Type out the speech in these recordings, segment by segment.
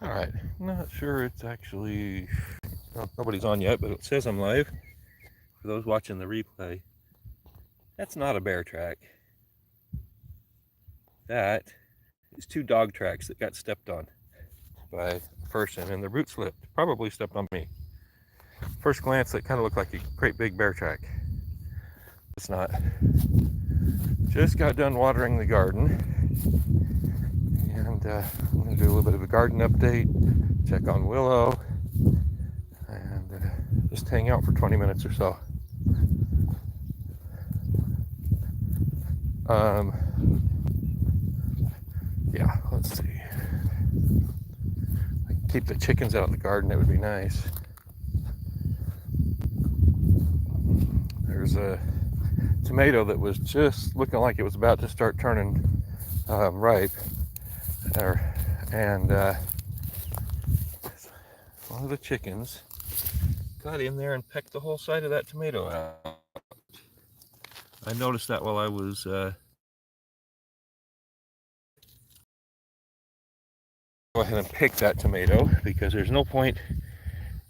All right, not sure it's actually, well, nobody's on yet, but it says I'm live. For those watching the replay, that's not a bear track. That is two dog tracks that got stepped on by a person, and their boot slipped. Probably stepped on me. First glance, that kind of looked like a great big bear track. It's not. Just got done watering the garden, and I'm going to do a little bit of a garden update, check on Willow, and just hang out for 20 minutes or so. Yeah, let's see. I can keep the chickens out of the garden, that would be nice. There's a tomato that was just looking like it was about to start turning ripe. And one of the chickens got in there and pecked the whole side of that tomato out. I noticed that while I was go ahead and pick that tomato, because there's no point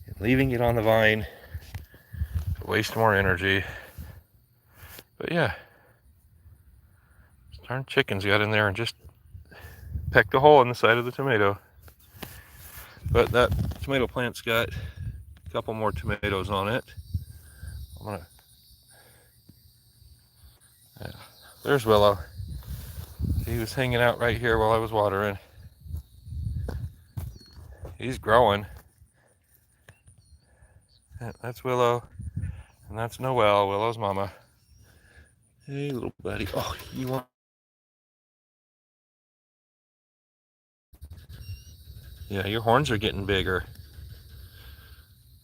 in leaving it on the vine to waste more energy. But yeah, darn chickens got in there and just pecked a hole in the side of the tomato. But that tomato plant's got a couple more tomatoes on it. Yeah, there's Willow. He was hanging out right here while I was watering. He's growing. That's Willow, and that's Noelle, Willow's mama. Hey, little buddy. Oh, you want? Yeah, your horns are getting bigger.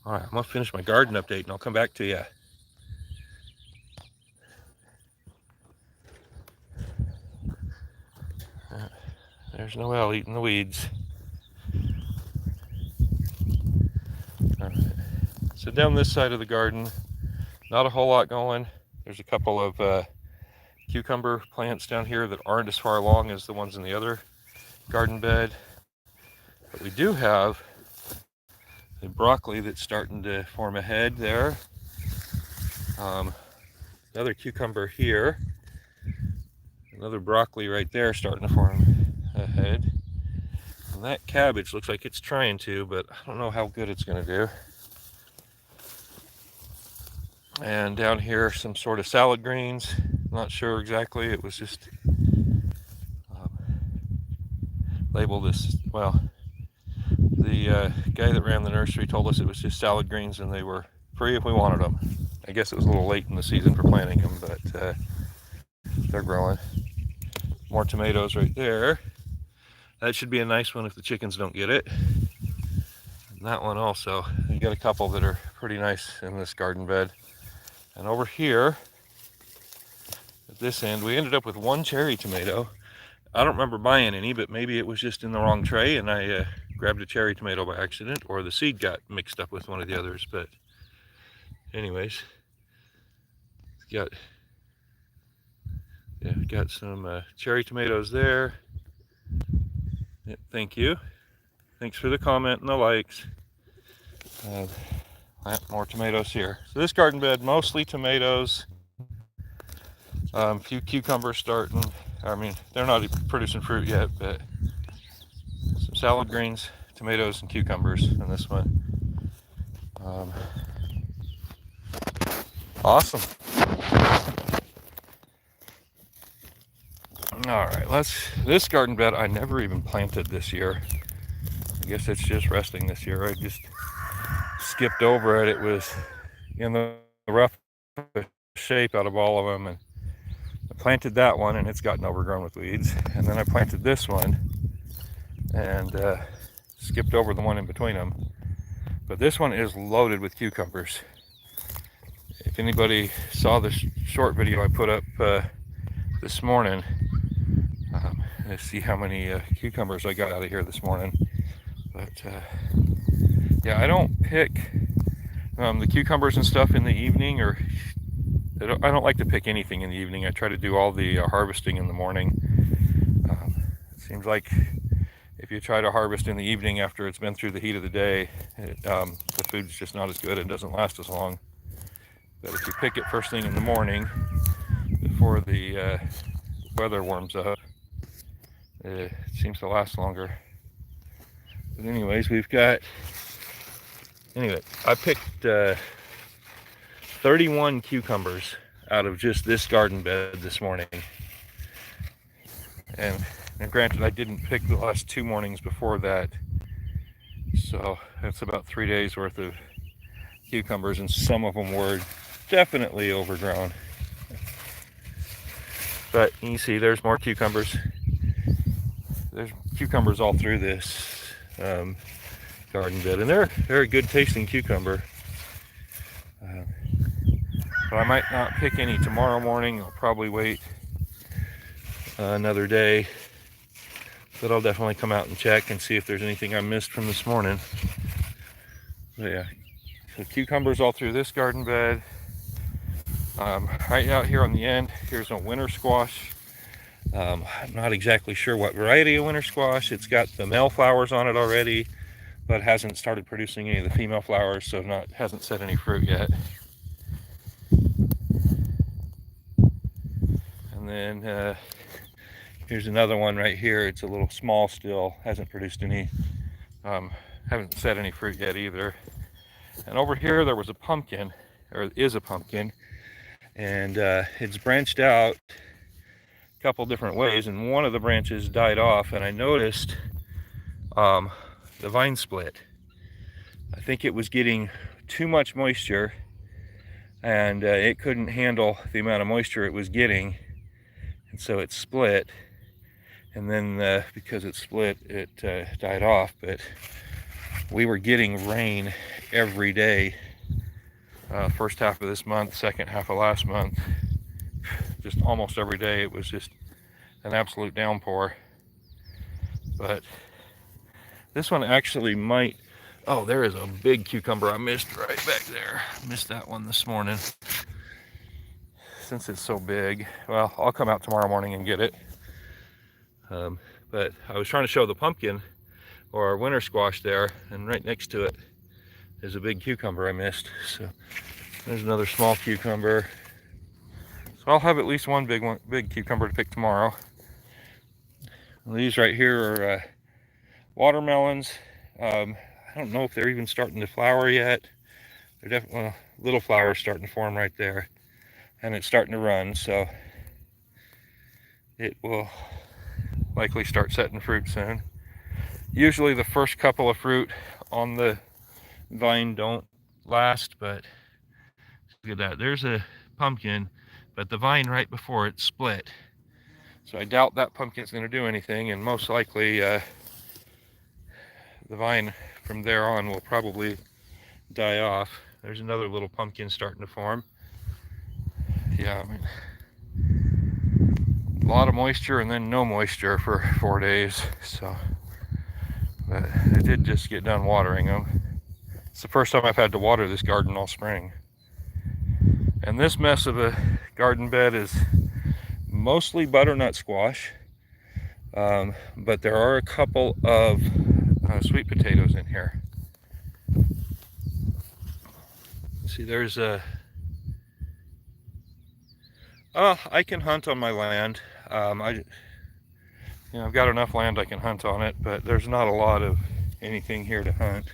All right, I'm gonna finish my garden update, and I'll come back to you. There's Noelle eating the weeds. All right. So down this side of the garden, not a whole lot going. There's a couple of cucumber plants down here that aren't as far along as the ones in the other garden bed. But we do have a broccoli that's starting to form a head there. Another cucumber here. Another broccoli right there starting to form a head. And that cabbage looks like it's trying to, but I don't know how good it's going to do. And down here, some sort of salad greens. Not sure exactly. It was just labeled as, well, the guy that ran the nursery told us it was just salad greens and they were free if we wanted them. I guess it was a little late in the season for planting them, but they're growing. More tomatoes right there. That should be a nice one if the chickens don't get it. And that one also. We got a couple that are pretty nice in this garden bed. And over here, at this end, we ended up with one cherry tomato. I don't remember buying any, but maybe it was just in the wrong tray and I grabbed a cherry tomato by accident, or the seed got mixed up with one of the others. But anyways, got some cherry tomatoes there. Yeah, thank you. Thanks for the comment and the likes. Plant more tomatoes here. So this garden bed, mostly tomatoes. A few cucumbers starting. I mean, they're not producing fruit yet, but some salad greens, tomatoes, and cucumbers in this one. Awesome. All right, this garden bed I never even planted this year. I guess it's just resting this year. I just skipped over it. It was in the rough shape out of all of them, and I planted that one and it's gotten overgrown with weeds. And then I planted this one and skipped over the one in between them. But this one is loaded with cucumbers. If anybody saw the short video I put up this morning, let's see how many cucumbers I got out of here this morning. But yeah, I don't pick the cucumbers and stuff in the evening, or I don't like to pick anything in the evening. I try to do all the harvesting in the morning. It seems like if you try to harvest in the evening after it's been through the heat of the day, the food's just not as good and doesn't last as long. But if you pick it first thing in the morning before the weather warms up, it seems to last longer. But anyways, I picked 31 cucumbers out of just this garden bed this morning. And granted, I didn't pick the last 2 mornings before that, so that's about 3 days worth of cucumbers, and some of them were definitely overgrown. But you see, there's more cucumbers. There's cucumbers all through this garden bed, and they're a good tasting cucumber. But I might not pick any tomorrow morning. I'll probably wait another day. But I'll definitely come out and check and see if there's anything I missed from this morning. But yeah, so cucumbers all through this garden bed. Right out here on the end, here's a winter squash. I'm not exactly sure what variety of winter squash. It's got the male flowers on it already, but hasn't started producing any of the female flowers, so hasn't set any fruit yet. And then here's another one right here. It's a little small still, hasn't produced any, haven't set any fruit yet either. And over here there was a pumpkin, or is a pumpkin, and it's branched out a couple different ways, and one of the branches died off, and I noticed the vine split. I think it was getting too much moisture, and it couldn't handle the amount of moisture it was getting, and so it split. And then because it split, it died off. But we were getting rain every day, first half of this month, second half of last month, just almost every day. It was just an absolute downpour. But this one actually might, oh, there is a big cucumber I missed right back there. Missed that one this morning. Since it's so big, well, I'll come out tomorrow morning and get it. But I was trying to show the pumpkin or winter squash there, and right next to it is a big cucumber I missed. So there's another small cucumber. So I'll have at least one big cucumber to pick tomorrow. These right here are watermelons. I don't know if they're even starting to flower yet. They're definitely little flowers starting to form right there, and it's starting to run, so it will likely start setting fruit soon. Usually the first couple of fruit on the vine don't last, but look at that. There's a pumpkin, but the vine right before it split. So I doubt that pumpkin's going to do anything, and most likely the vine from there on will probably die off. There's another little pumpkin starting to form. Yeah, I mean, a lot of moisture and then no moisture for 4 days. So, but I did just get done watering them. It's the first time I've had to water this garden all spring. And this mess of a garden bed is mostly butternut squash, but there are a couple of sweet potatoes in here. See, there's a I can hunt on my land. I've got enough land I can hunt on it, but there's not a lot of anything here to hunt.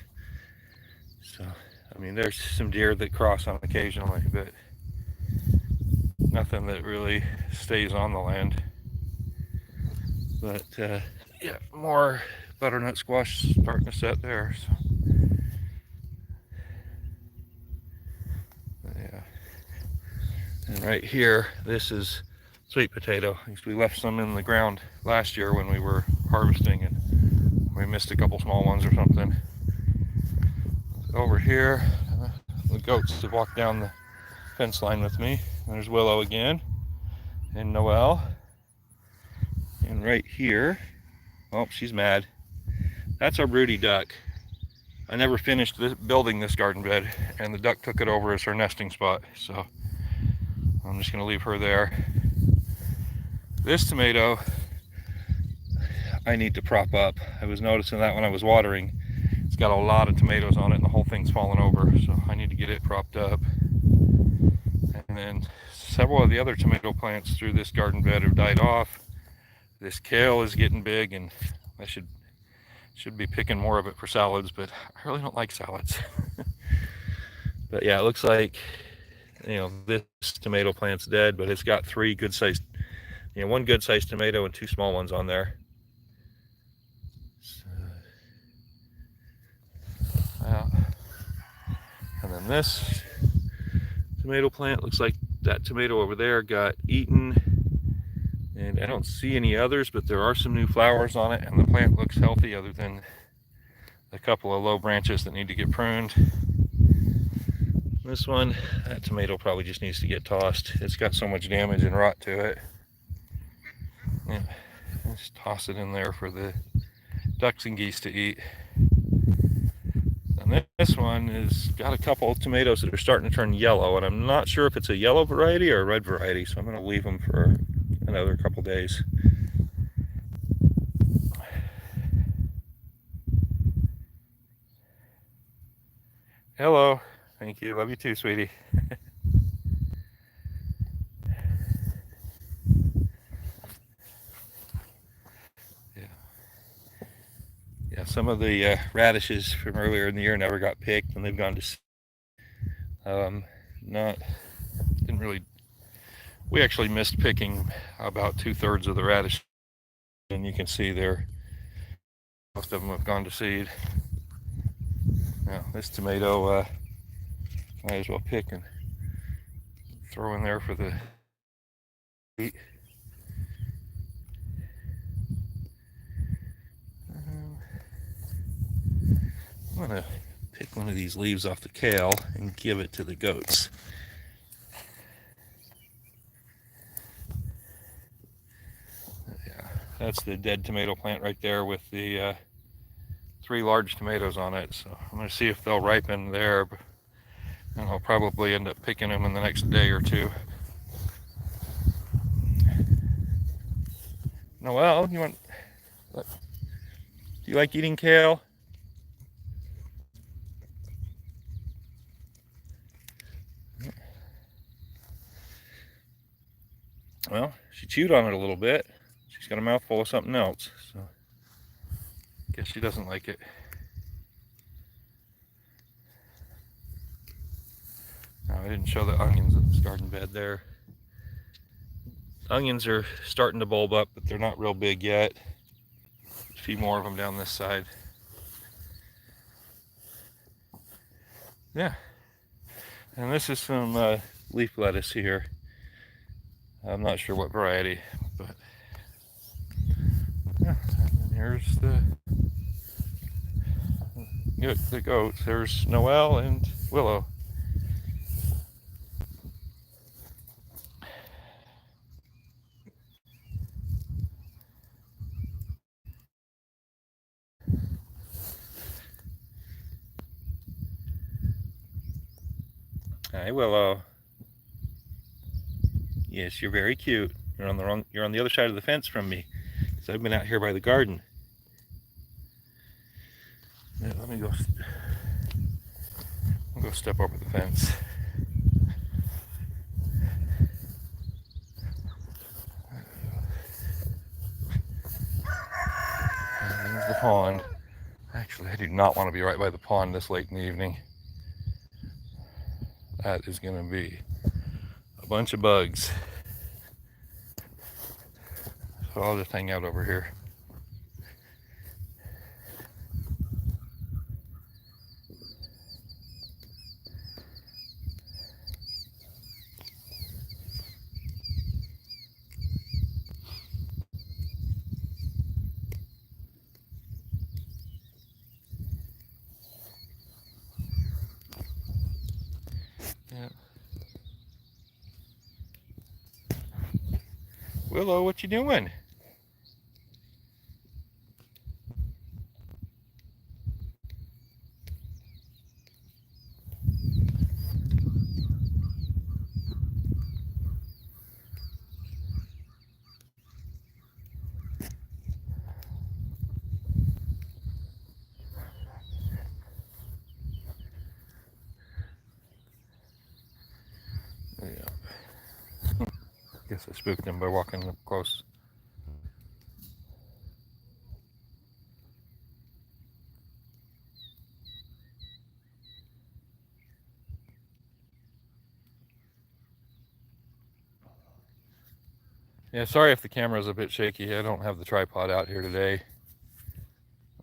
So, I mean, there's some deer that cross on occasionally, but nothing that really stays on the land. But yeah, more butternut squash starting to set there. So. Yeah. And right here, this is sweet potato. We left some in the ground last year when we were harvesting, and we missed a couple small ones or something. Over here, the goats have walked down the fence line with me. There's Willow again, and Noelle. And right here, oh, she's mad. That's our broody duck. I never finished building this garden bed, and the duck took it over as her nesting spot. So I'm just gonna leave her there. This tomato, I need to prop up. I was noticing that when I was watering. It's got a lot of tomatoes on it and the whole thing's falling over, so I need to get it propped up. And then several of the other tomato plants through this garden bed have died off. This kale is getting big, and I should be picking more of it for salads, but I really don't like salads. But yeah, it looks like, you know, this tomato plant's dead, but it's got 3 good-sized, you know, 1 good-sized tomato and 2 small ones on there. So, and then this tomato plant looks like that tomato over there got eaten, and I don't see any others, but there are some new flowers on it, and the plant looks healthy other than a couple of low branches that need to get pruned. This one, that tomato probably just needs to get tossed. It's got so much damage and rot to it. Yeah, just toss it in there for the ducks and geese to eat. And this one has got a couple of tomatoes that are starting to turn yellow, and I'm not sure if it's a yellow variety or a red variety, so I'm going to leave them for another couple days. Hello. Thank you. Love you too, sweetie. Yeah, some of the radishes from earlier in the year never got picked, and they've gone to seed. Didn't really. We actually missed picking about 2/3 of the radish, and you can see there, most of them have gone to seed. Now this tomato, might as well pick and throw in there for the eat. I'm gonna pick one of these leaves off the kale and give it to the goats. Yeah, that's the dead tomato plant right there with the 3 large tomatoes on it. So I'm gonna see if they'll ripen there, and I'll probably end up picking them in the next day or 2. Noelle, do you like eating kale? Well, she chewed on it a little bit. She's got a mouthful of something else, so I guess she doesn't like it. No, I didn't show the onions in this garden bed there. Onions are starting to bulb up, but they're not real big yet. A few more of them down this side. Yeah. And this is some leaf lettuce here. I'm not sure what variety, but yeah. And here's the goats. There's Noelle and Willow. Hi, Willow. Yes, you're very cute. You're on the other side of the fence from me, because I've been out here by the garden. Yeah, let me go. I'll go step over the fence. There's the pond. Actually, I do not want to be right by the pond this late in the evening. That is going to be a bunch of bugs. So I'll just hang out over here. Yeah. Willow, what you doing? guess I spooked him by walking up close. Yeah, sorry if the camera's a bit shaky. I don't have the tripod out here today.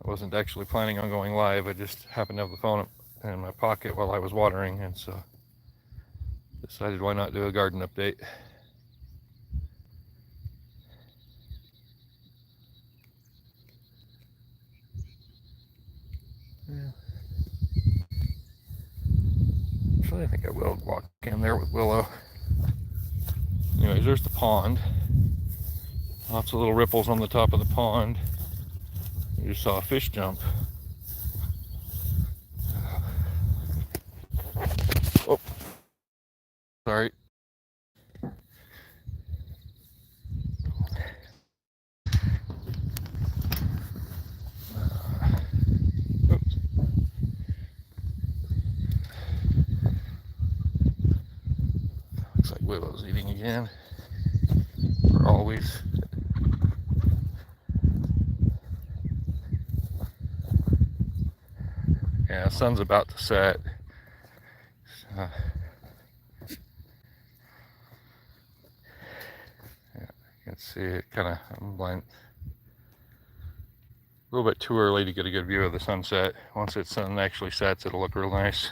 I wasn't actually planning on going live. I just happened to have the phone in my pocket while I was watering, and so decided why not do a garden update. Yeah. Actually, I think I will walk in there with Willow. Anyways, there's the pond. Lots of little ripples on the top of the pond. You just saw a fish jump. Oh, sorry. Oops. Looks like Willow's eating again. For always. Yeah, the sun's about to set. Yeah, you can see it kind of, I'm blind. A little bit too early to get a good view of the sunset. Once the sun actually sets, it'll look real nice.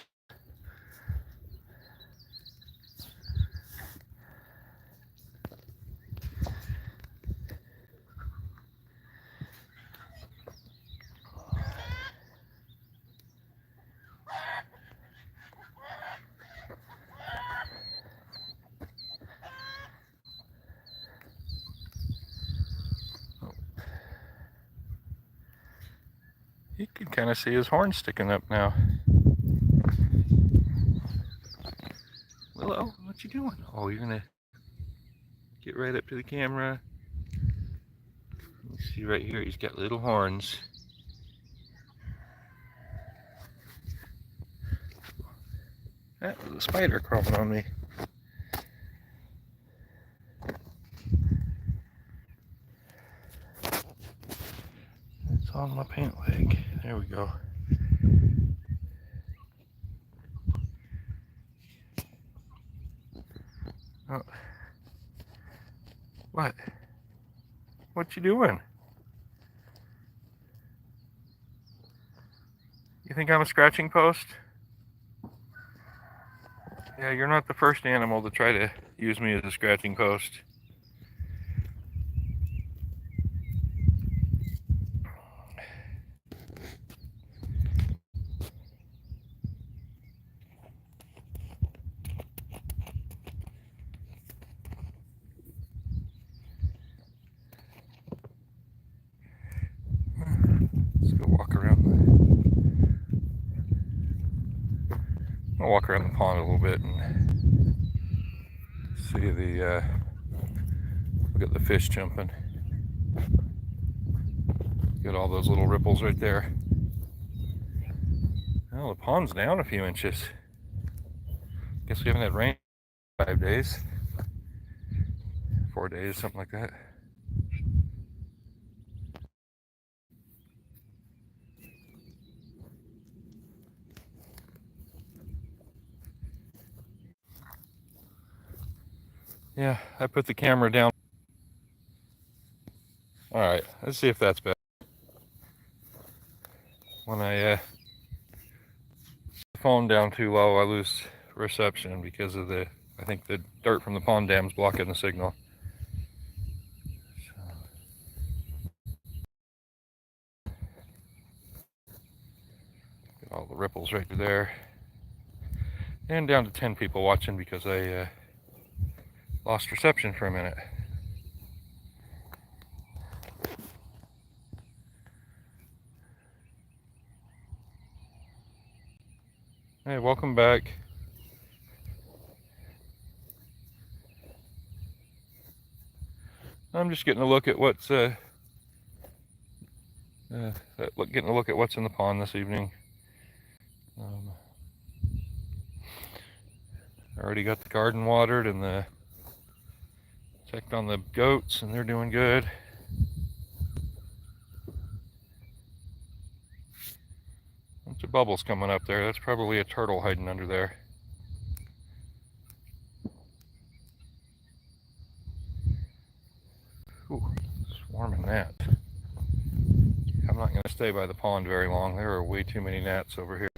You can kind of see his horn sticking up now. Willow, what you doing? Oh, you're gonna get right up to the camera. You see right here, he's got little horns. That was a spider crawling on me. It's on my pant leg. There we go. Oh. What? What you doing? You think I'm a scratching post? Yeah, you're not the first animal to try to use me as a scratching post. Let's go walk around. I'll walk around the pond a little bit and see the look at the fish jumping. Got all those little ripples right there. Well, the pond's down a few inches. Guess we haven't had rain in 5 days. 4 days, something like that. Yeah, I put the camera down. Alright, let's see if that's better. When I put the phone down too low, I lose reception because of I think the dirt from the pond dam's blocking the signal. Get all the ripples right there. And down to 10 people watching because I lost reception for a minute. Hey, welcome back. I'm just getting a look at getting a look at what's in the pond this evening. I already got the garden watered and the Checked on the goats and they're doing good. Bunch of bubbles coming up there. That's probably a turtle hiding under there. Ooh, swarming gnats. I'm not going to stay by the pond very long. There are way too many gnats over here.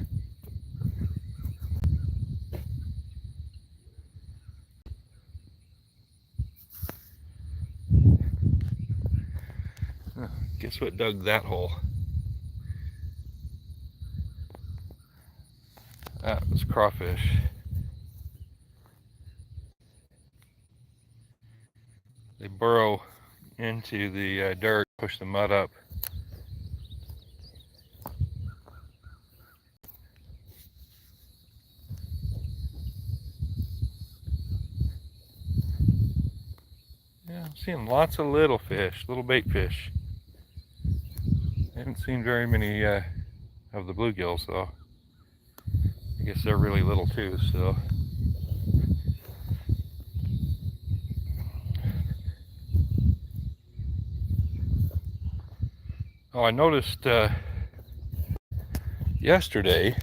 Guess what dug that hole? That was crawfish. They burrow into the dirt, push the mud up. Yeah, I'm seeing lots of little fish, little bait fish. I haven't seen very many of the bluegills though. I guess they're really little too, so. Oh, I noticed yesterday,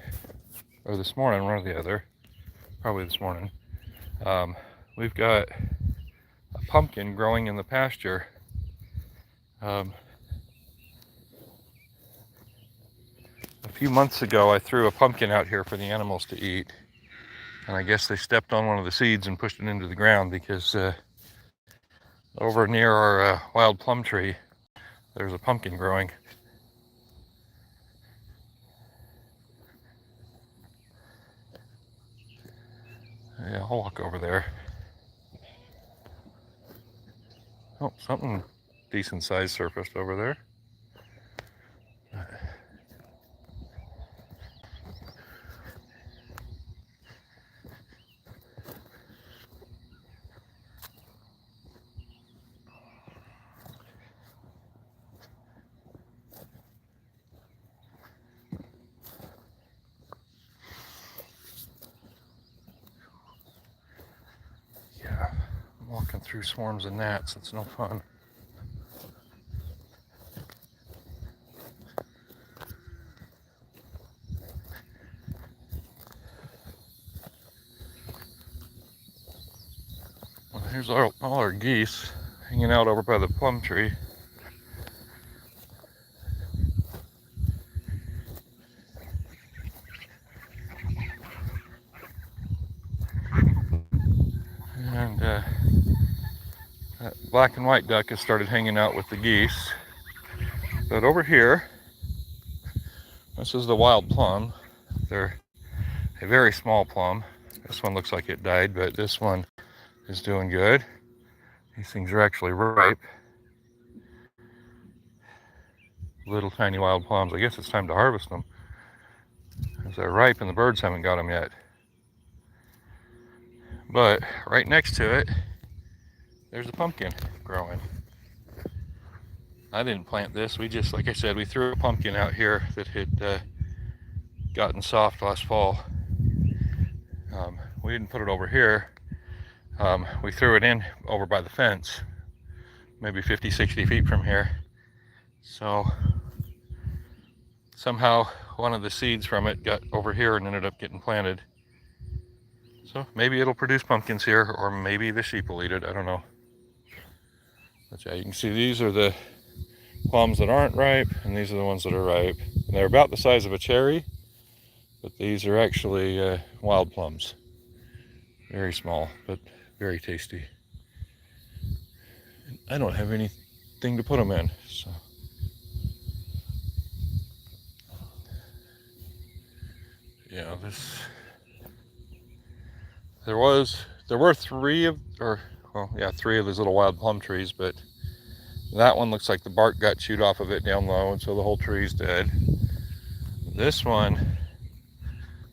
or this morning, one or the other, probably this morning, we've got a pumpkin growing in the pasture. A few months ago, I threw a pumpkin out here for the animals to eat, and I guess they stepped on one of the seeds and pushed it into the ground because over near our wild plum tree, there's a pumpkin growing. Yeah, I'll walk over there. Oh, something decent sized surfaced over there. Yeah, I'm walking through swarms of gnats. It's no fun. Well, here's all our geese hanging out over by the plum tree. And that black and white duck has started hanging out with the geese. But over here, this is the wild plum. They're a very small plum. This one looks like it died, but this one is doing good. These things are actually ripe. Little tiny wild plums. I guess it's time to harvest them, because they're ripe and the birds haven't got them yet. But right next to it, there's a pumpkin growing. I didn't plant this. We just, like I said, we threw a pumpkin out here that had gotten soft last fall. We didn't put it over here. We threw it in over by the fence, maybe 50, 60 feet from here. So somehow one of the seeds from it got over here and ended up getting planted. So maybe it'll produce pumpkins here, or maybe the sheep will eat it. I don't know. But yeah, you can see these are the plums that aren't ripe, and these are the ones that are ripe. And they're about the size of a cherry, but these are actually wild plums. Very small, but very tasty. I don't have anything to put them in, so. Yeah, there were three of these little wild plum trees, but that one looks like the bark got chewed off of it down low, and so the whole tree's dead. This one,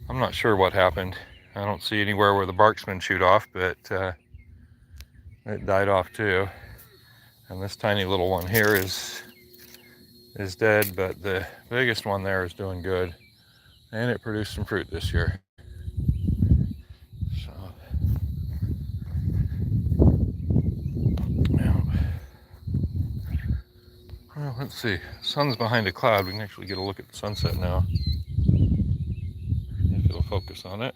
I'm not sure what happened. I don't see anywhere where the bark's been chewed off, but it died off too. And this tiny little one here is dead, but the biggest one there is doing good. And it produced some fruit this year. So Let's see, sun's behind a cloud. We can actually get a look at the sunset now. If it'll focus on it.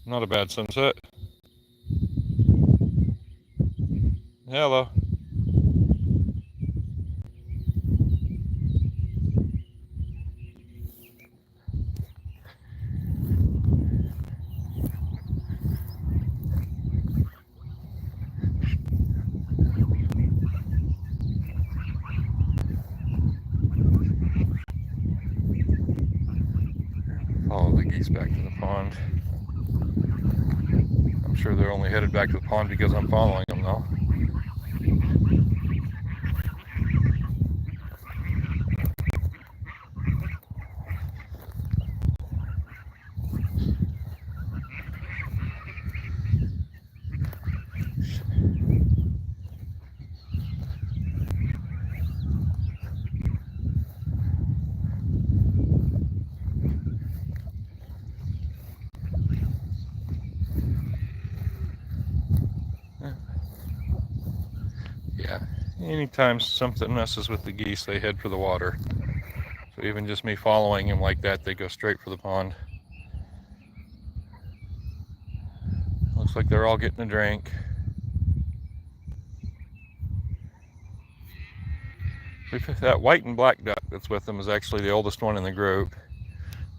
Not a bad sunset. Hello. Follow the geese back to the pond. I'm sure they're only headed back to the pond because I'm following them though. Yeah, anytime something messes with the geese, they head for the water. So even just me following them like that, they go straight for the pond. Looks like they're all getting a drink. That white and black duck that's with them is actually the oldest one in the group.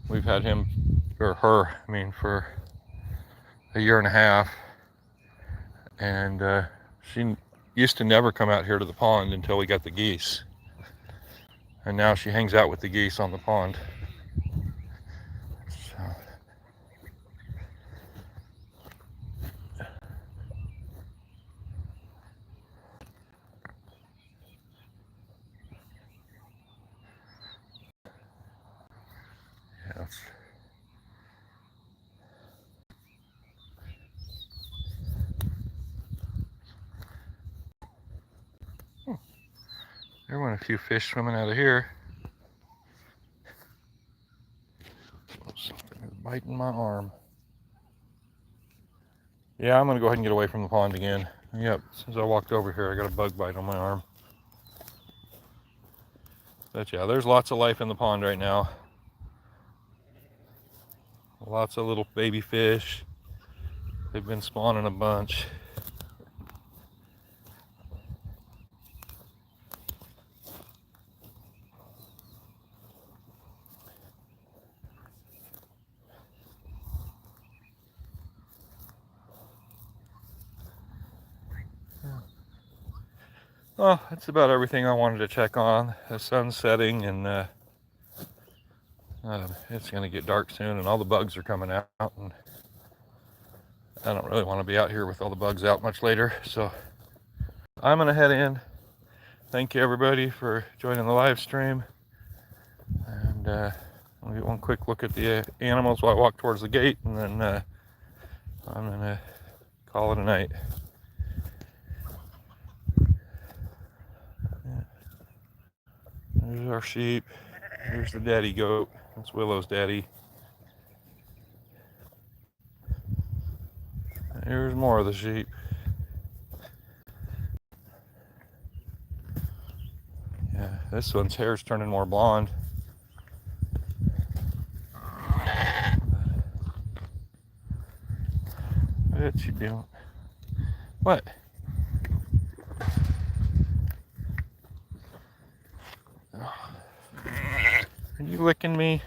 We've had him, or her, I mean, for a year and a half. And she used to never come out here to the pond until we got the geese. And now she hangs out with the geese on the pond. So. Yeah, there went a few fish swimming out of here. Something is biting my arm. Yeah, I'm gonna go ahead and get away from the pond again. Yep, since I walked over here, I got a bug bite on my arm. But yeah, there's lots of life in the pond right now. Lots of little baby fish. They've been spawning a bunch. Well, that's about everything I wanted to check on. The sun's setting and it's going to get dark soon and all the bugs are coming out. And I don't really want to be out here with all the bugs out much later. So I'm going to head in. Thank you everybody for joining the live stream. And I'll get one quick look at the animals while I walk towards the gate. And then I'm going to call it a night. There's our sheep. Here's the daddy goat. That's Willow's daddy. Here's more of the sheep. Yeah, this one's hair's turning more blonde. What you doing? What? Are you licking me?